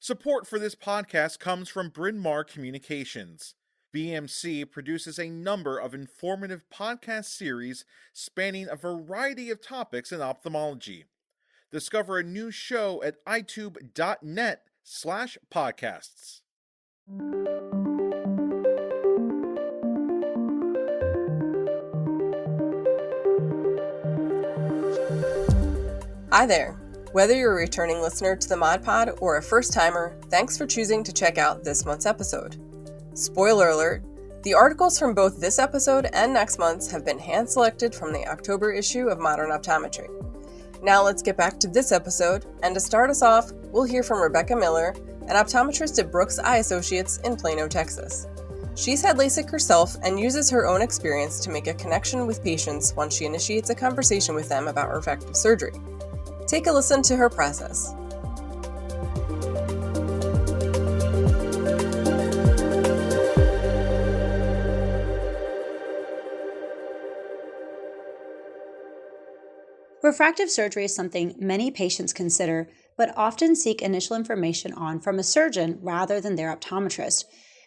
Support for this podcast comes from Bryn Mawr Communications. BMC produces a number of informative podcast series spanning a variety of topics in ophthalmology. Discover a new show at itube.net/podcasts. Hi there. Whether you're a returning listener to the Mod Pod or a first-timer, thanks for choosing to check out this month's episode. Spoiler alert, the articles from both this episode and next month's have been hand-selected from the October issue of Modern Optometry. Now let's get back to this episode, and to start us off, we'll hear from Rebecca Miller, an optometrist at Brooks Eye Associates in Plano, Texas. She's had LASIK herself and uses her own experience to make a connection with patients once she initiates a conversation with them about refractive surgery. Take a listen to her process. Refractive surgery is something many patients consider, but often seek initial information on from a surgeon rather than their optometrist.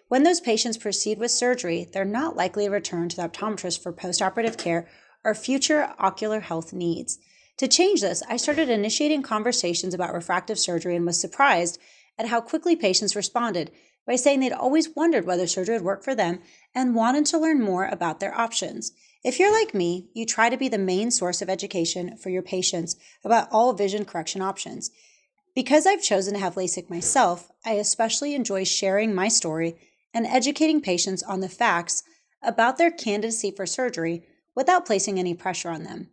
When those patients proceed with surgery, they're not likely to return to the optometrist for postoperative care or future ocular health needs. To change this, I started initiating conversations about refractive surgery and was surprised at how quickly patients responded by saying they'd always wondered whether surgery would work for them and wanted to learn more about their options. If you're like me, you try to be the main source of education for your patients about all vision correction options. Because I've chosen to have LASIK myself, I especially enjoy sharing my story and educating patients on the facts about their candidacy for surgery without placing any pressure on them.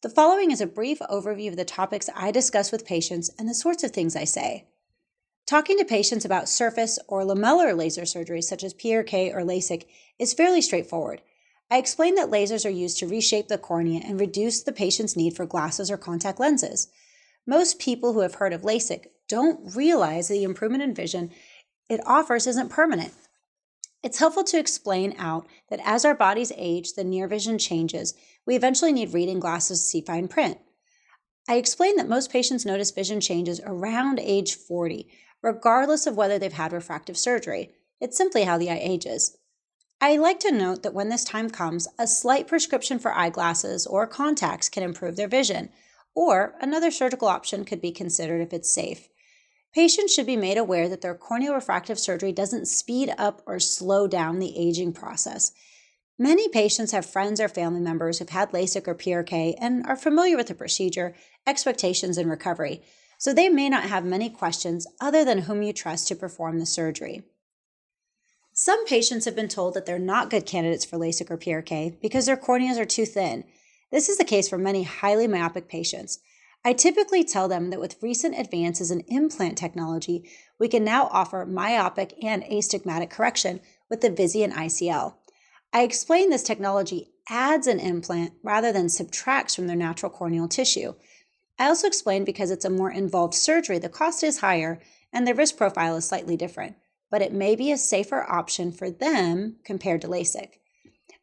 The following is a brief overview of the topics I discuss with patients and the sorts of things I say. Talking to patients about surface or lamellar laser surgery such as PRK or LASIK is fairly straightforward. I explain that lasers are used to reshape the cornea and reduce the patient's need for glasses or contact lenses. Most people who have heard of LASIK don't realize the improvement in vision it offers isn't permanent. It's helpful to explain out that as our bodies age, the near vision changes. We eventually need reading glasses to see fine print. I explain that most patients notice vision changes around age 40, regardless of whether they've had refractive surgery. It's simply how the eye ages. I like to note that when this time comes, a slight prescription for eyeglasses or contacts can improve their vision, or another surgical option could be considered if it's safe. Patients should be made aware that their corneal refractive surgery doesn't speed up or slow down the aging process. Many patients have friends or family members who've had LASIK or PRK and are familiar with the procedure, expectations, and recovery, so they may not have many questions other than whom you trust to perform the surgery. Some patients have been told that they're not good candidates for LASIK or PRK because their corneas are too thin. This is the case for many highly myopic patients. I typically tell them that with recent advances in implant technology, we can now offer myopic and astigmatic correction with the Visian ICL. I explain this technology adds an implant rather than subtracts from their natural corneal tissue. I also explain because it's a more involved surgery, the cost is higher and the risk profile is slightly different, but it may be a safer option for them compared to LASIK.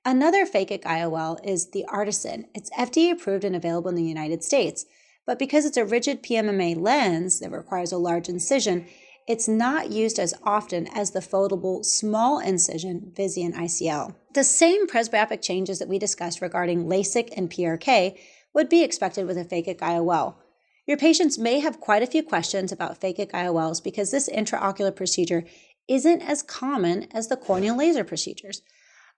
Another phakic IOL is the Artisan. It's FDA approved and available in the United States. But because it's a rigid PMMA lens that requires a large incision, it's not used as often as the foldable small incision Visian ICL. The same presbyopic changes that we discussed regarding LASIK and PRK would be expected with a phakic IOL. Your patients may have quite a few questions about phakic IOLs because this intraocular procedure isn't as common as the corneal laser procedures.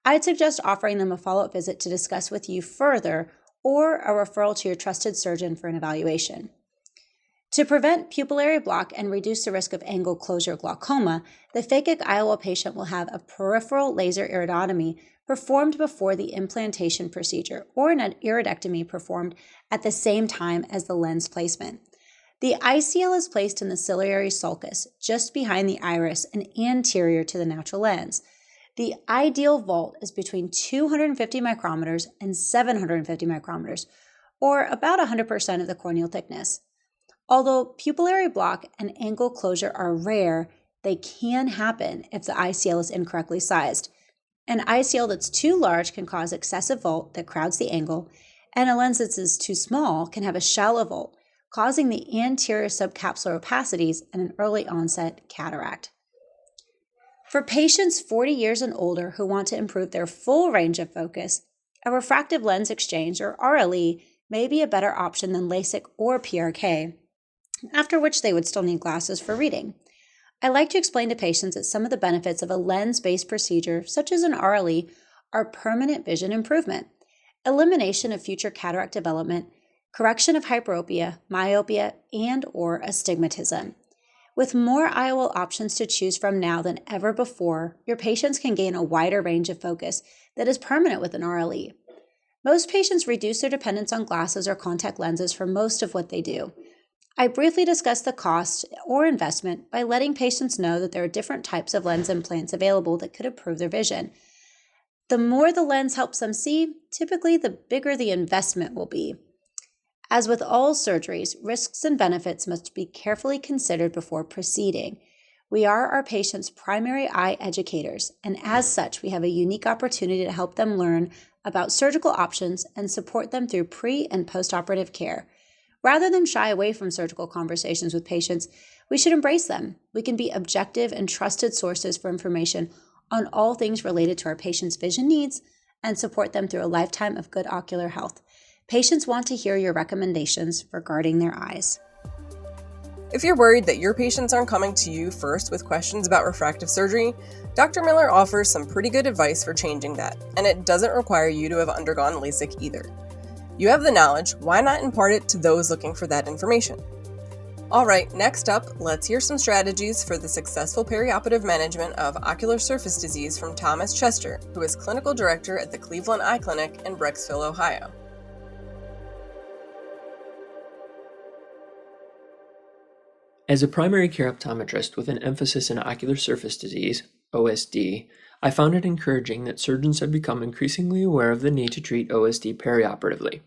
I'd suggest offering them a follow-up visit to discuss with you further or a referral to your trusted surgeon for an evaluation. To prevent pupillary block and reduce the risk of angle closure glaucoma, the phakic IOL patient will have a peripheral laser iridotomy performed before the implantation procedure or an iridectomy performed at the same time as the lens placement. The ICL is placed in the ciliary sulcus, just behind the iris and anterior to the natural lens. The ideal vault is between 250 micrometers and 750 micrometers, or about 100% of the corneal thickness. Although pupillary block and angle closure are rare, they can happen if the ICL is incorrectly sized. An ICL that's too large can cause excessive vault that crowds the angle, and a lens that is too small can have a shallow vault, causing the anterior subcapsular opacities and an early onset cataract. For patients 40 years and older who want to improve their full range of focus, a refractive lens exchange, or RLE, may be a better option than LASIK or PRK, after which they would still need glasses for reading. I like to explain to patients that some of the benefits of a lens-based procedure, such as an RLE, are permanent vision improvement, elimination of future cataract development, correction of hyperopia, myopia, and/or astigmatism. With more IOL options to choose from now than ever before, your patients can gain a wider range of focus that is permanent with an RLE. Most patients reduce their dependence on glasses or contact lenses for most of what they do. I briefly discuss the cost or investment by letting patients know that there are different types of lens implants available that could improve their vision. The more the lens helps them see, typically the bigger the investment will be. As with all surgeries, risks and benefits must be carefully considered before proceeding. We are our patients' primary eye educators, and as such, we have a unique opportunity to help them learn about surgical options and support them through pre- and post-operative care. Rather than shy away from surgical conversations with patients, we should embrace them. We can be objective and trusted sources for information on all things related to our patients' vision needs and support them through a lifetime of good ocular health. Patients want to hear your recommendations regarding their eyes. If you're worried that your patients aren't coming to you first with questions about refractive surgery, Dr. Miller offers some pretty good advice for changing that, and it doesn't require you to have undergone LASIK either. You have the knowledge, why not impart it to those looking for that information? Alright, next up, let's hear some strategies for the successful perioperative management of ocular surface disease from Thomas Chester, who is Clinical Director at the Cleveland Eye Clinic in Brecksville, Ohio. As a primary care optometrist with an emphasis in ocular surface disease, OSD, I found it encouraging that surgeons have become increasingly aware of the need to treat OSD perioperatively.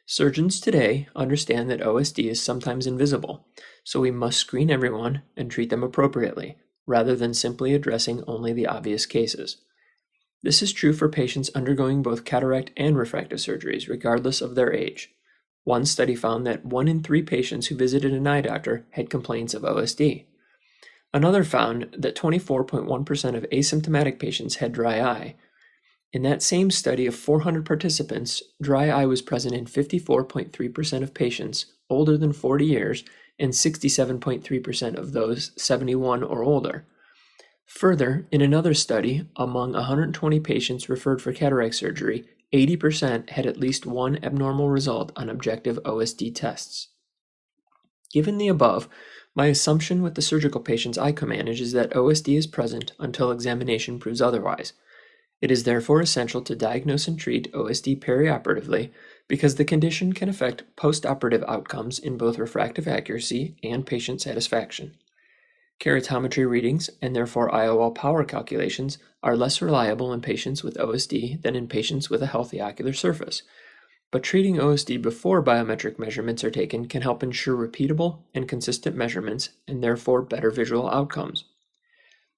Surgeons today understand that OSD is sometimes invisible, so we must screen everyone and treat them appropriately, rather than simply addressing only the obvious cases. This is true for patients undergoing both cataract and refractive surgeries, regardless of their age. One study found that 1 in 3 patients who visited an eye doctor had complaints of OSD. Another found that 24.1% of asymptomatic patients had dry eye. In that same study of 400 participants, dry eye was present in 54.3% of patients older than 40 years and 67.3% of those 71 or older. Further, in another study, among 120 patients referred for cataract surgery, 80% had at least one abnormal result on objective OSD tests. Given the above, my assumption with the surgical patients I co-manage is that OSD is present until examination proves otherwise. It is therefore essential to diagnose and treat OSD perioperatively because the condition can affect post-operative outcomes in both refractive accuracy and patient satisfaction. Keratometry readings, and therefore IOL power calculations, are less reliable in patients with OSD than in patients with a healthy ocular surface. But treating OSD before biometric measurements are taken can help ensure repeatable and consistent measurements and therefore better visual outcomes.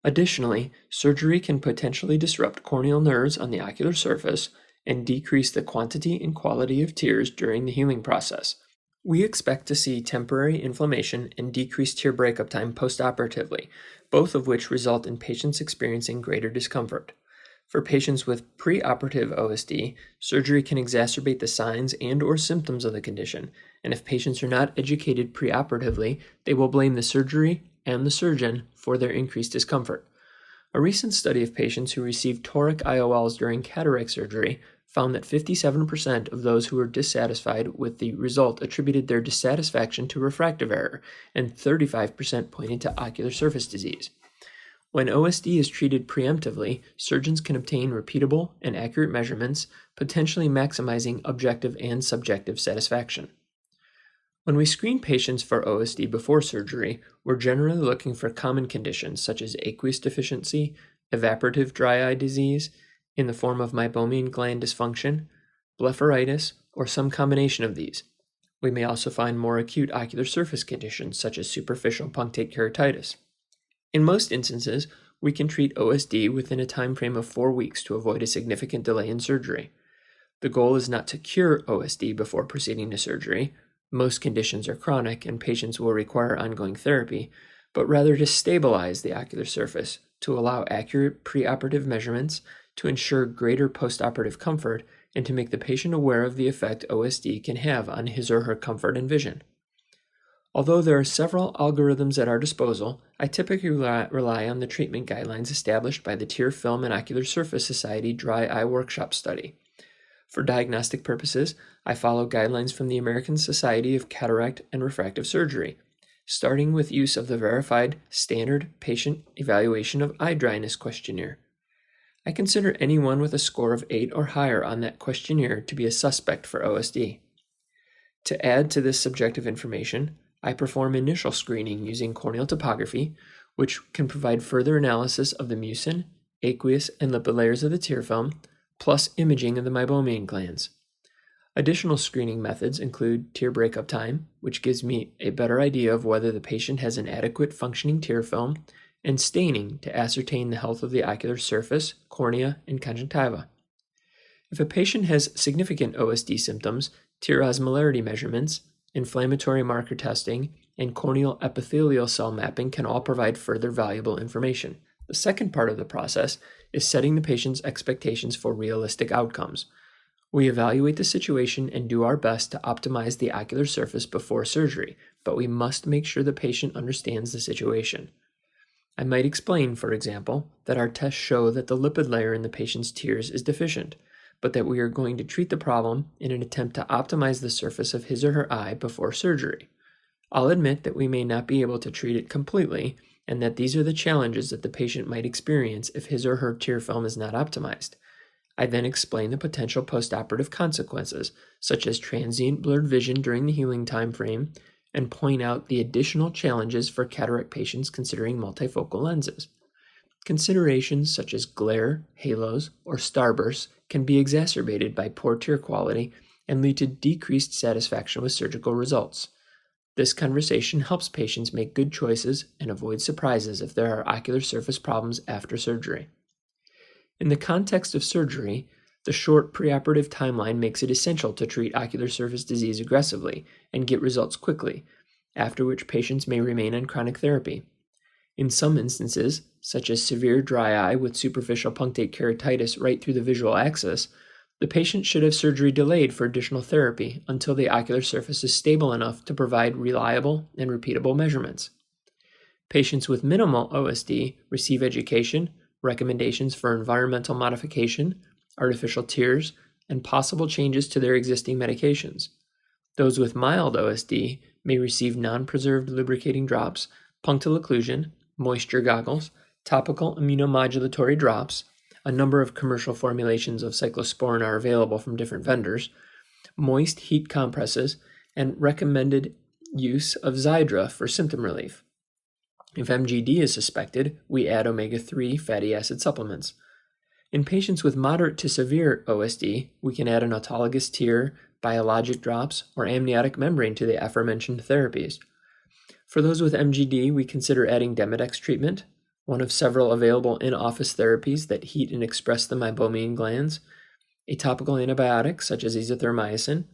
Additionally, surgery can potentially disrupt corneal nerves on the ocular surface and decrease the quantity and quality of tears during the healing process. We expect to see temporary inflammation and decreased tear breakup time postoperatively, both of which result in patients experiencing greater discomfort. For patients with preoperative OSD, surgery can exacerbate the signs and/or symptoms of the condition, and if patients are not educated preoperatively, they will blame the surgery and the surgeon for their increased discomfort. A recent study of patients who received toric IOLs during cataract surgery found that 57% of those who were dissatisfied with the result attributed their dissatisfaction to refractive error, and 35% pointed to ocular surface disease. When OSD is treated preemptively, surgeons can obtain repeatable and accurate measurements, potentially maximizing objective and subjective satisfaction. When we screen patients for OSD before surgery, we're generally looking for common conditions such as aqueous deficiency, evaporative dry eye disease, in the form of meibomian gland dysfunction, blepharitis, or some combination of these. We may also find more acute ocular surface conditions such as superficial punctate keratitis. In most instances, we can treat OSD within a time frame of 4 weeks to avoid a significant delay in surgery. The goal is not to cure OSD before proceeding to surgery, Most conditions are chronic and patients will require ongoing therapy, but rather to stabilize the ocular surface, to allow accurate preoperative measurements, to ensure greater postoperative comfort, and to make the patient aware of the effect OSD can have on his or her comfort and vision. Although there are several algorithms at our disposal, I typically rely on the treatment guidelines established by the Tear Film and Ocular Surface Society Dry Eye Workshop Study. For diagnostic purposes, I follow guidelines from the American Society of Cataract and Refractive Surgery, starting with use of the verified Standard Patient Evaluation of Eye Dryness questionnaire. I consider anyone with a score of 8 or higher on that questionnaire to be a suspect for OSD. To add to this subjective information, I perform initial screening using corneal topography, which can provide further analysis of the mucin, aqueous, and lipid layers of the tear film, plus imaging of the meibomian glands. Additional screening methods include tear breakup time, which gives me a better idea of whether the patient has an adequate functioning tear film, and staining to ascertain the health of the ocular surface, cornea, and conjunctiva. If a patient has significant OSD symptoms, tear osmolarity measurements, inflammatory marker testing, and corneal epithelial cell mapping can all provide further valuable information. The second part of the process is setting the patient's expectations for realistic outcomes. We evaluate the situation and do our best to optimize the ocular surface before surgery, but we must make sure the patient understands the situation. I might explain, for example, that our tests show that the lipid layer in the patient's tears is deficient, but that we are going to treat the problem in an attempt to optimize the surface of his or her eye before surgery. I'll admit that we may not be able to treat it completely, and that these are the challenges that the patient might experience if his or her tear film is not optimized. I then explain the potential postoperative consequences, such as transient blurred vision during the healing time frame, and point out the additional challenges for cataract patients considering multifocal lenses. Considerations such as glare, halos, or starbursts can be exacerbated by poor tear quality and lead to decreased satisfaction with surgical results. This conversation helps patients make good choices and avoid surprises if there are ocular surface problems after surgery. In the context of surgery, the short preoperative timeline makes it essential to treat ocular surface disease aggressively and get results quickly, after which patients may remain on chronic therapy. In some instances, such as severe dry eye with superficial punctate keratitis right through the visual axis, the patient should have surgery delayed for additional therapy until the ocular surface is stable enough to provide reliable and repeatable measurements. Patients with minimal OSD receive education, recommendations for environmental modification, artificial tears, and possible changes to their existing medications. Those with mild OSD may receive non-preserved lubricating drops, punctal occlusion, moisture goggles, topical immunomodulatory drops, a number of commercial formulations of cyclosporin are available from different vendors, moist heat compresses, and recommended use of Xiidra for symptom relief. If MGD is suspected, we add omega-3 fatty acid supplements. In patients with moderate to severe OSD, we can add an autologous tear, biologic drops, or amniotic membrane to the aforementioned therapies. For those with MGD, we consider adding Demodex treatment, one of several available in-office therapies that heat and express the meibomian glands, a topical antibiotic such as azithromycin.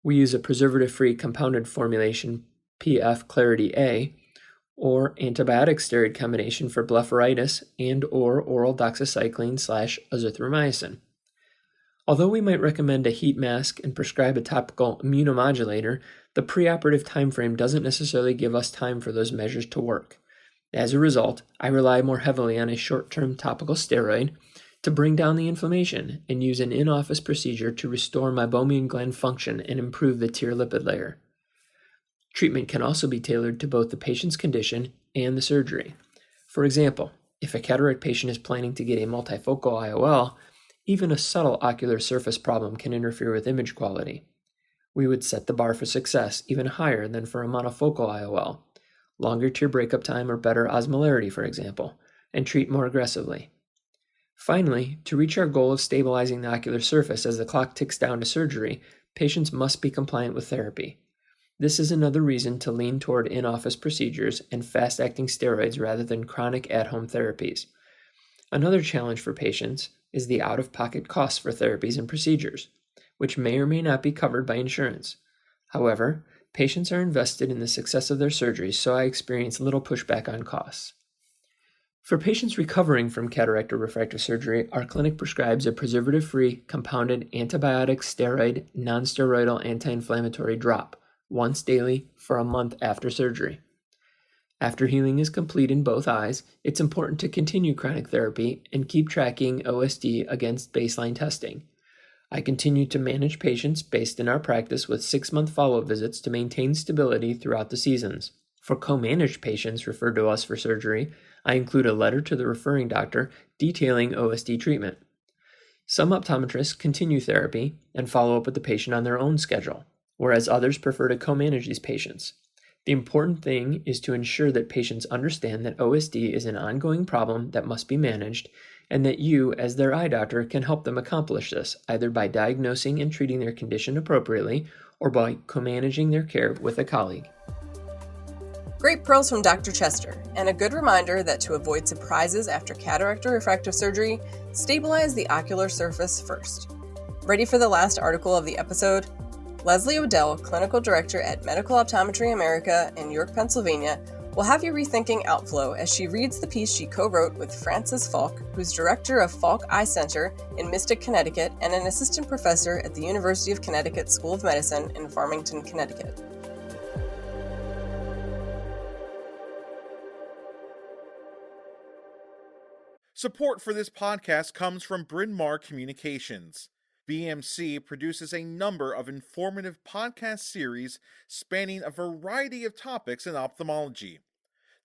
We use a preservative-free compounded formulation, PF Clarity A, or antibiotic steroid combination for blepharitis and/or oral doxycycline/azithromycin. Although we might recommend a heat mask and prescribe a topical immunomodulator, the preoperative timeframe doesn't necessarily give us time for those measures to work. As a result, I rely more heavily on a short-term topical steroid to bring down the inflammation and use an in-office procedure to restore meibomian gland function and improve the tear lipid layer. Treatment can also be tailored to both the patient's condition and the surgery. For example, if a cataract patient is planning to get a multifocal IOL, even a subtle ocular surface problem can interfere with image quality. We would set the bar for success even higher than for a monofocal IOL, longer tear breakup time or better osmolarity, for example, and treat more aggressively. Finally, to reach our goal of stabilizing the ocular surface as the clock ticks down to surgery, patients must be compliant with therapy. This is another reason to lean toward in-office procedures and fast-acting steroids rather than chronic at-home therapies. Another challenge for patients is the out-of-pocket costs for therapies and procedures, which may or may not be covered by insurance. However, Patients are invested in the success of their surgeries, so I experience little pushback on costs. For patients recovering from cataract or refractive surgery, our clinic prescribes a preservative-free, compounded antibiotic, steroid, nonsteroidal anti-inflammatory drop once daily for a month after surgery. After healing is complete in both eyes, it's important to continue chronic therapy and keep tracking OSD against baseline testing. I continue to manage patients based in our practice with 6-month follow-up visits to maintain stability throughout the seasons. For co-managed patients referred to us for surgery, I include a letter to the referring doctor detailing OSD treatment. Some optometrists continue therapy and follow up with the patient on their own schedule, whereas others prefer to co-manage these patients. The important thing is to ensure that patients understand that OSD is an ongoing problem that must be managed, and that you, as their eye doctor, can help them accomplish this, either by diagnosing and treating their condition appropriately or by co-managing their care with a colleague. Great pearls from Dr. Chester, and a good reminder that to avoid surprises after cataract or refractive surgery, stabilize the ocular surface first. Ready for the last article of the episode? Leslie Odell, Clinical Director at Medical Optometry America in York, Pennsylvania, will have you rethinking outflow as she reads the piece she co-wrote with Frances Falk, who's Director of Falk Eye Center in Mystic, Connecticut, and an Assistant Professor at the University of Connecticut School of Medicine in Farmington, Connecticut. Support for this podcast comes from Bryn Mawr Communications. BMC produces a number of informative podcast series spanning a variety of topics in ophthalmology.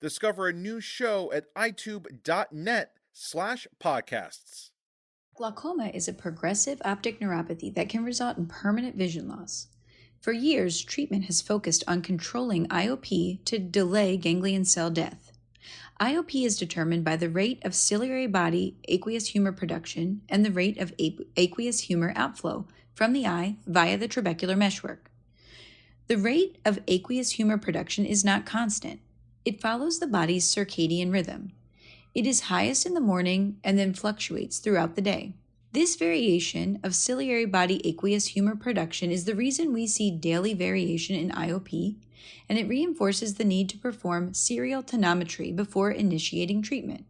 Discover a new show at itube.net/podcasts. Glaucoma is a progressive optic neuropathy that can result in permanent vision loss. For years, treatment has focused on controlling IOP to delay ganglion cell death. IOP is determined by the rate of ciliary body aqueous humor production and the rate of aqueous humor outflow from the eye via the trabecular meshwork. The rate of aqueous humor production is not constant. It follows the body's circadian rhythm. It is highest in the morning and then fluctuates throughout the day. This variation of ciliary body aqueous humor production is the reason we see daily variation in IOP, and it reinforces the need to perform serial tonometry before initiating treatment.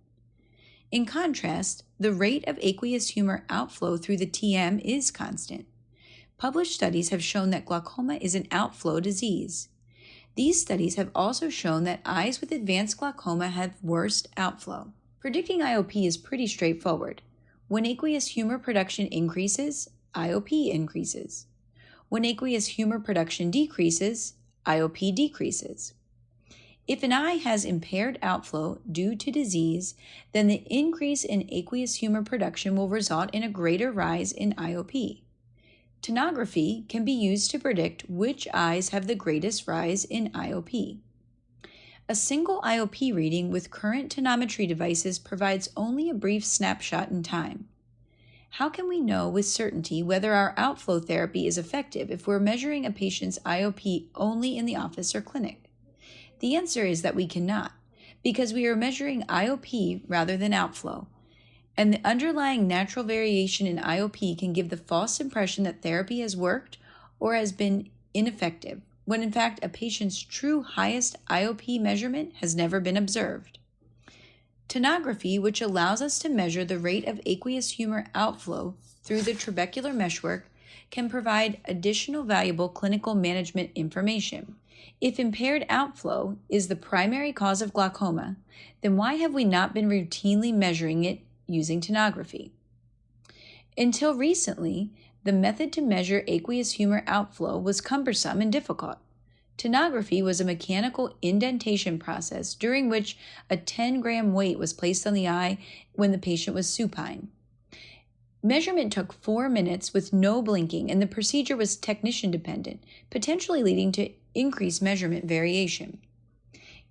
In contrast, the rate of aqueous humor outflow through the TM is constant. Published studies have shown that glaucoma is an outflow disease. These studies have also shown that eyes with advanced glaucoma have worse outflow. Predicting IOP is pretty straightforward. When aqueous humor production increases, IOP increases. When aqueous humor production decreases, IOP decreases. If an eye has impaired outflow due to disease, then the increase in aqueous humor production will result in a greater rise in IOP. Tonography can be used to predict which eyes have the greatest rise in IOP. A single IOP reading with current tonometry devices provides only a brief snapshot in time. How can we know with certainty whether our outflow therapy is effective if we're measuring a patient's IOP only in the office or clinic? The answer is that we cannot, because we are measuring IOP rather than outflow, and the underlying natural variation in IOP can give the false impression that therapy has worked or has been ineffective, when in fact a patient's true highest IOP measurement has never been observed. Tonography, which allows us to measure the rate of aqueous humor outflow through the trabecular meshwork, can provide additional valuable clinical management information. If impaired outflow is the primary cause of glaucoma, then why have we not been routinely measuring it using tonography? Until recently, the method to measure aqueous humor outflow was cumbersome and difficult. Tonography was a mechanical indentation process during which a 10-gram weight was placed on the eye when the patient was supine. Measurement took 4 minutes with no blinking, and the procedure was technician dependent, potentially leading to increased measurement variation.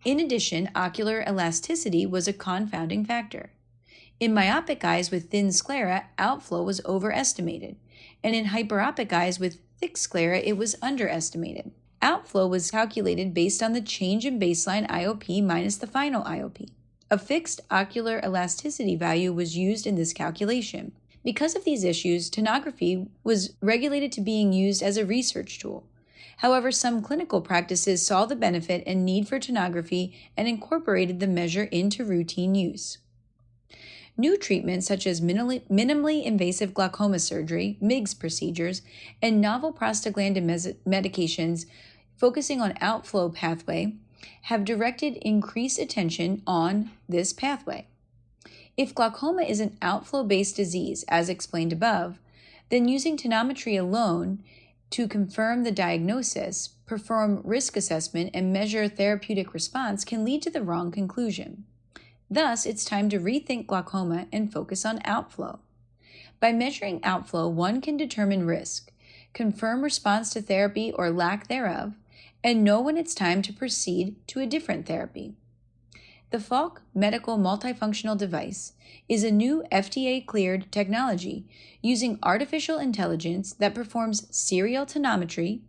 In addition, ocular elasticity was a confounding factor. In myopic eyes with thin sclera, outflow was overestimated, and in hyperopic eyes with thick sclera, it was underestimated. Outflow was calculated based on the change in baseline IOP minus the final IOP. A fixed ocular elasticity value was used in this calculation. Because of these issues, tonography was regulated to being used as a research tool. However, some clinical practices saw the benefit and need for tomography and incorporated the measure into routine use. New treatments such as minimally invasive glaucoma surgery, MIGS procedures, and novel prostaglandin medications focusing on outflow pathway have directed increased attention on this pathway. If glaucoma is an outflow-based disease, as explained above, then using tonometry alone to confirm the diagnosis, perform risk assessment, and measure therapeutic response can lead to the wrong conclusion. Thus, it's time to rethink glaucoma and focus on outflow. By measuring outflow, one can determine risk, confirm response to therapy or lack thereof, and know when it's time to proceed to a different therapy. The Falk Medical Multifunctional Device is a new FDA-cleared technology using artificial intelligence that performs serial tonometry,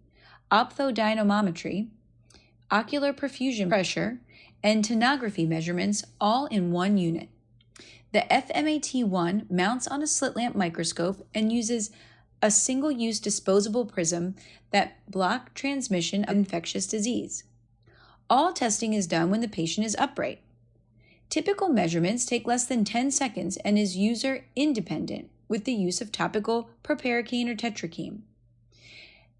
ophthalmometry, ocular perfusion pressure, and tomography measurements all in one unit. The FMAT1 mounts on a slit lamp microscope and uses a single-use disposable prism that blocks transmission of infectious disease. All testing is done when the patient is upright. Typical measurements take less than 10 seconds and is user-independent with the use of topical proparacaine or tetracaine.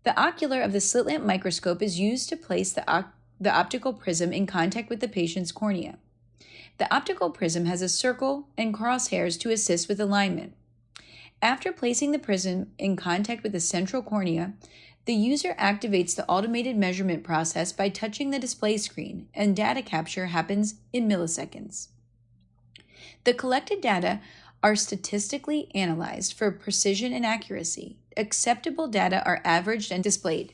The ocular of the slit lamp microscope is used to place the optical prism in contact with the patient's cornea. The optical prism has a circle and crosshairs to assist with alignment. After placing the prism in contact with the central cornea, the user activates the automated measurement process by touching the display screen, and data capture happens in milliseconds. The collected data are statistically analyzed for precision and accuracy. Acceptable data are averaged and displayed.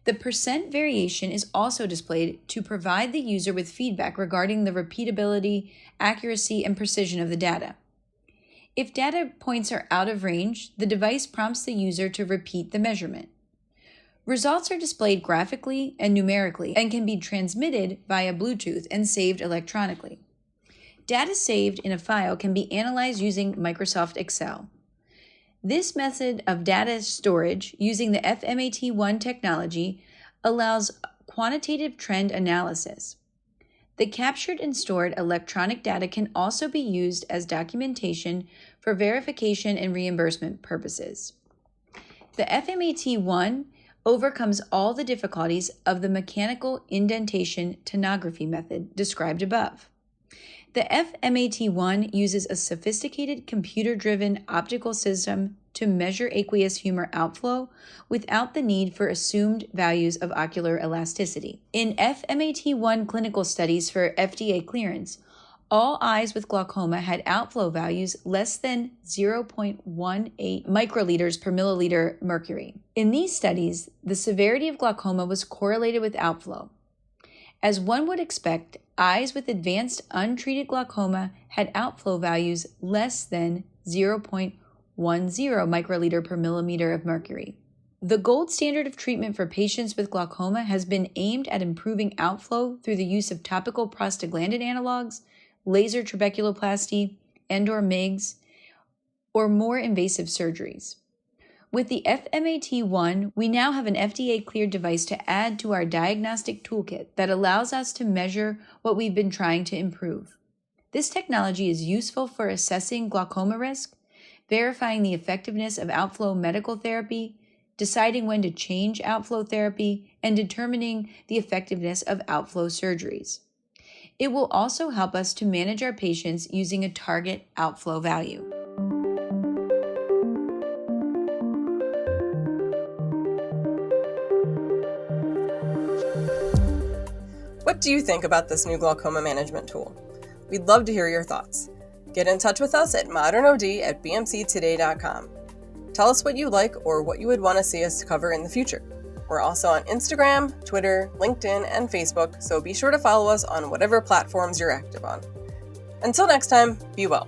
The percent variation is also displayed to provide the user with feedback regarding the repeatability, accuracy, and precision of the data. If data points are out of range, the device prompts the user to repeat the measurement. Results are displayed graphically and numerically and can be transmitted via Bluetooth and saved electronically. Data saved in a file can be analyzed using Microsoft Excel. This method of data storage using the FMAT1 technology allows quantitative trend analysis. The captured and stored electronic data can also be used as documentation for verification and reimbursement purposes. The FMAT1 overcomes all the difficulties of the mechanical indentation tomography method described above. The FMAT1 uses a sophisticated computer-driven optical system to measure aqueous humor outflow without the need for assumed values of ocular elasticity. In FMAT1 clinical studies for FDA clearance, all eyes with glaucoma had outflow values less than 0.18 microliters per milliliter mercury. In these studies, the severity of glaucoma was correlated with outflow. As one would expect, eyes with advanced untreated glaucoma had outflow values less than 0.10 microliter per millimeter of mercury. The gold standard of treatment for patients with glaucoma has been aimed at improving outflow through the use of topical prostaglandin analogs, laser trabeculoplasty, and/or MIGS, or more invasive surgeries. With the FMAT1, we now have an FDA-cleared device to add to our diagnostic toolkit that allows us to measure what we've been trying to improve. This technology is useful for assessing glaucoma risk, verifying the effectiveness of outflow medical therapy, deciding when to change outflow therapy, and determining the effectiveness of outflow surgeries. It will also help us to manage our patients using a target outflow value. What do you think about this new glaucoma management tool? We'd love to hear your thoughts. Get in touch with us at modernod@bmctoday.com. Tell us what you like or what you would want to see us cover in the future. We're also on Instagram, Twitter, LinkedIn, and Facebook, so be sure to follow us on whatever platforms you're active on. Until next time, be well.